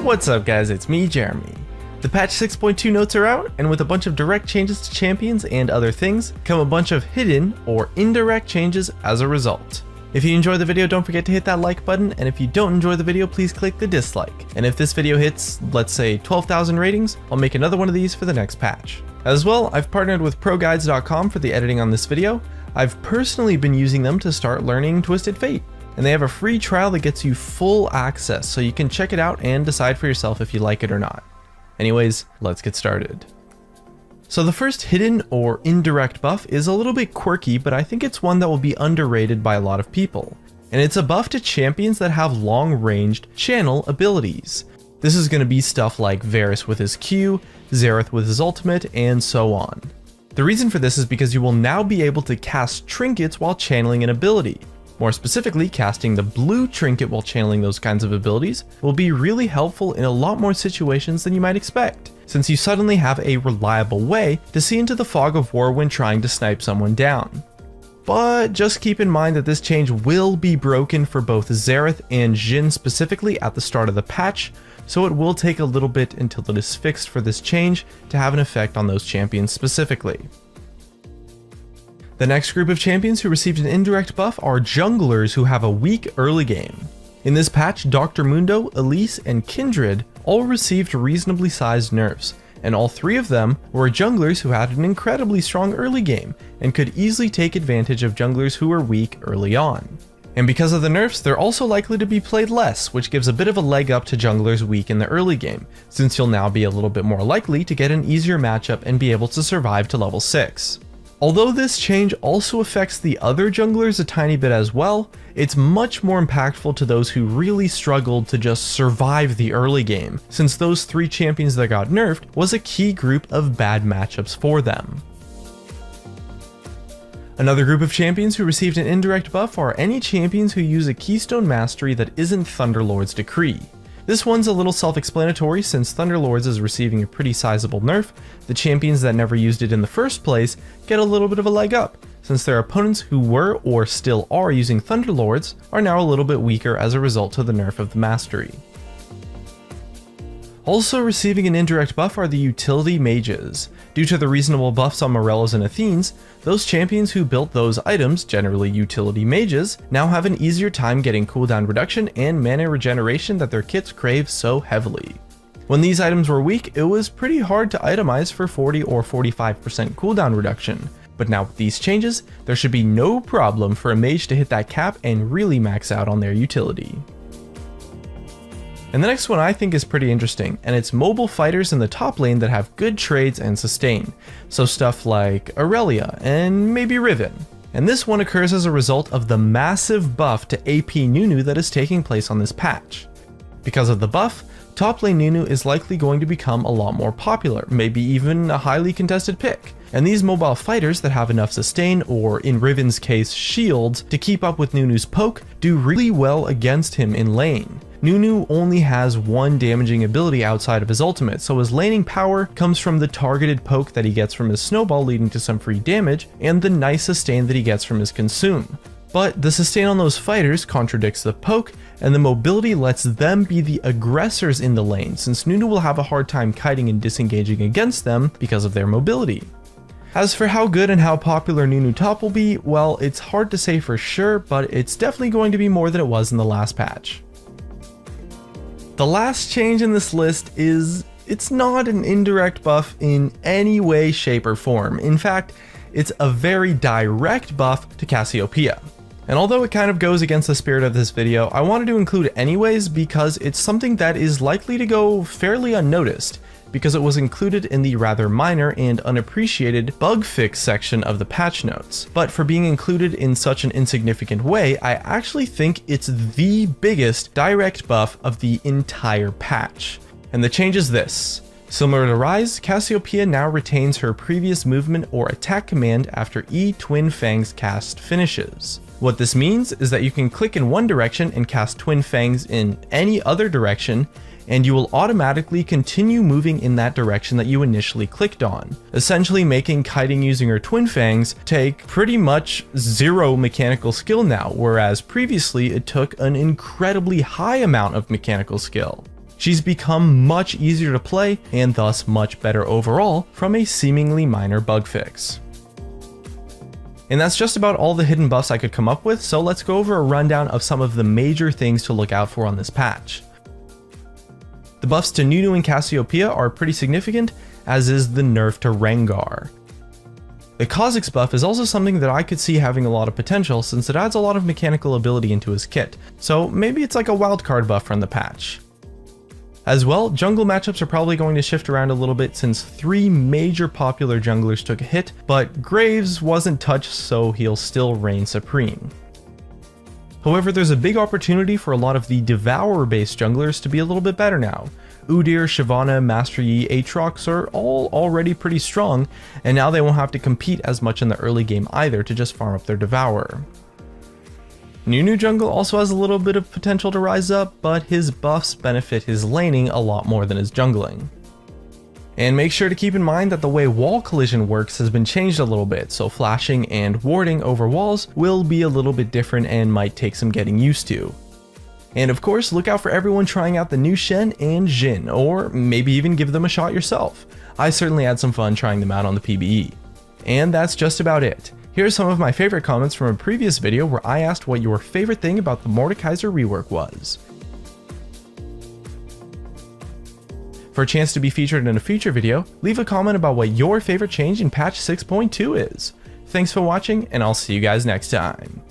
What's up guys, it's me, Jeremy. The patch 6.2 notes are out, and with a bunch of direct changes to champions and other things, come a bunch of hidden or indirect changes as a result. If you enjoy the video, don't forget to hit that like button, and if you don't enjoy the video, please click the dislike. And if this video hits, let's say 12,000 ratings, I'll make another one of these for the next patch. As well, I've partnered with ProGuides.com for the editing on this video. I've personally been using them to start learning Twisted Fate, and they have a free trial that gets you full access, so you can check it out and decide for yourself if you like it or not. Anyways, let's get started. So the first hidden or indirect buff is a little bit quirky, but I think it's one that will be underrated by a lot of people. And it's a buff to champions that have long-ranged channel abilities. This is going to be stuff like Varus with his Q, Xerath with his ultimate, and so on. The reason for this is because you will now be able to cast trinkets while channeling an ability. More specifically, casting the blue trinket while channeling those kinds of abilities will be really helpful in a lot more situations than you might expect, since you suddenly have a reliable way to see into the fog of war when trying to snipe someone down. But just keep in mind that this change will be broken for both Xerath and Jhin specifically at the start of the patch, so it will take a little bit until it is fixed for this change to have an effect on those champions specifically. The next group of champions who received an indirect buff are junglers who have a weak early game. In this patch, Dr. Mundo, Elise, and Kindred all received reasonably sized nerfs, and all three of them were junglers who had an incredibly strong early game and could easily take advantage of junglers who were weak early on. And because of the nerfs, they're also likely to be played less, which gives a bit of a leg up to junglers weak in the early game, since you'll now be a little bit more likely to get an easier matchup and be able to survive to level 6. Although this change also affects the other junglers a tiny bit as well, it's much more impactful to those who really struggled to just survive the early game, since those three champions that got nerfed was a key group of bad matchups for them. Another group of champions who received an indirect buff are any champions who use a keystone mastery that isn't Thunderlord's Decree. This one's a little self-explanatory since Thunderlords is receiving a pretty sizable nerf. The champions that never used it in the first place get a little bit of a leg up, since their opponents who were or still are using Thunderlords are now a little bit weaker as a result of the nerf of the mastery. Also receiving an indirect buff are the utility mages. Due to the reasonable buffs on Morellos and Athenes, those champions who built those items, generally utility mages, now have an easier time getting cooldown reduction and mana regeneration that their kits crave so heavily. When these items were weak, it was pretty hard to itemize for 40 or 45% cooldown reduction, but now with these changes, there should be no problem for a mage to hit that cap and really max out on their utility. And the next one I think is pretty interesting, and it's mobile fighters in the top lane that have good trades and sustain, so stuff like Aurelia and maybe Riven. And this one occurs as a result of the massive buff to AP Nunu that is taking place on this patch. Because of the buff, top lane Nunu is likely going to become a lot more popular, maybe even a highly contested pick. And these mobile fighters that have enough sustain, or in Riven's case shields, to keep up with Nunu's poke do really well against him in lane. Nunu only has one damaging ability outside of his ultimate, so his laning power comes from the targeted poke that he gets from his snowball leading to some free damage, and the nice sustain that he gets from his consume. But the sustain on those fighters contradicts the poke, and the mobility lets them be the aggressors in the lane, since Nunu will have a hard time kiting and disengaging against them because of their mobility. As for how good and how popular Nunu top will be, well, it's hard to say for sure, but it's definitely going to be more than it was in the last patch. The last change in this list is, it's not an indirect buff in any way, shape, or form. In fact, it's a very direct buff to Cassiopeia. And although it kind of goes against the spirit of this video, I wanted to include it anyways because it's something that is likely to go fairly unnoticed, because it was included in the rather minor and unappreciated bug fix section of the patch notes. But for being included in such an insignificant way, I actually think it's the biggest direct buff of the entire patch. And the change is this. Similar to Rise, Cassiopeia now retains her previous movement or attack command after E Twin Fang's cast finishes. What this means is that you can click in one direction and cast Twin Fangs in any other direction, and you will automatically continue moving in that direction that you initially clicked on, essentially making kiting using her Twin Fangs take pretty much zero mechanical skill now, whereas previously it took an incredibly high amount of mechanical skill. She's become much easier to play and thus much better overall from a seemingly minor bug fix. And that's just about all the hidden buffs I could come up with, so let's go over a rundown of some of the major things to look out for on this patch. The buffs to Nunu and Cassiopeia are pretty significant, as is the nerf to Rengar. The Kha'Zix buff is also something that I could see having a lot of potential since it adds a lot of mechanical ability into his kit, so maybe it's like a wildcard buff from the patch. As well, jungle matchups are probably going to shift around a little bit since 3 major popular junglers took a hit, but Graves wasn't touched, so he'll still reign supreme. However, there's a big opportunity for a lot of the Devourer-based junglers to be a little bit better now. Udyr, Shyvana, Master Yi, Aatrox are all already pretty strong, and now they won't have to compete as much in the early game either to just farm up their Devourer. Nunu jungle also has a little bit of potential to rise up, but his buffs benefit his laning a lot more than his jungling. And make sure to keep in mind that the way wall collision works has been changed a little bit, so flashing and warding over walls will be a little bit different and might take some getting used to. And of course, look out for everyone trying out the new Shen and Jhin, or maybe even give them a shot yourself. I certainly had some fun trying them out on the PBE. And that's just about it. Here are some of my favorite comments from a previous video where I asked what your favorite thing about the Mordekaiser rework was. For a chance to be featured in a future video, leave a comment about what your favorite change in patch 6.2 is. Thanks for watching, and I'll see you guys next time.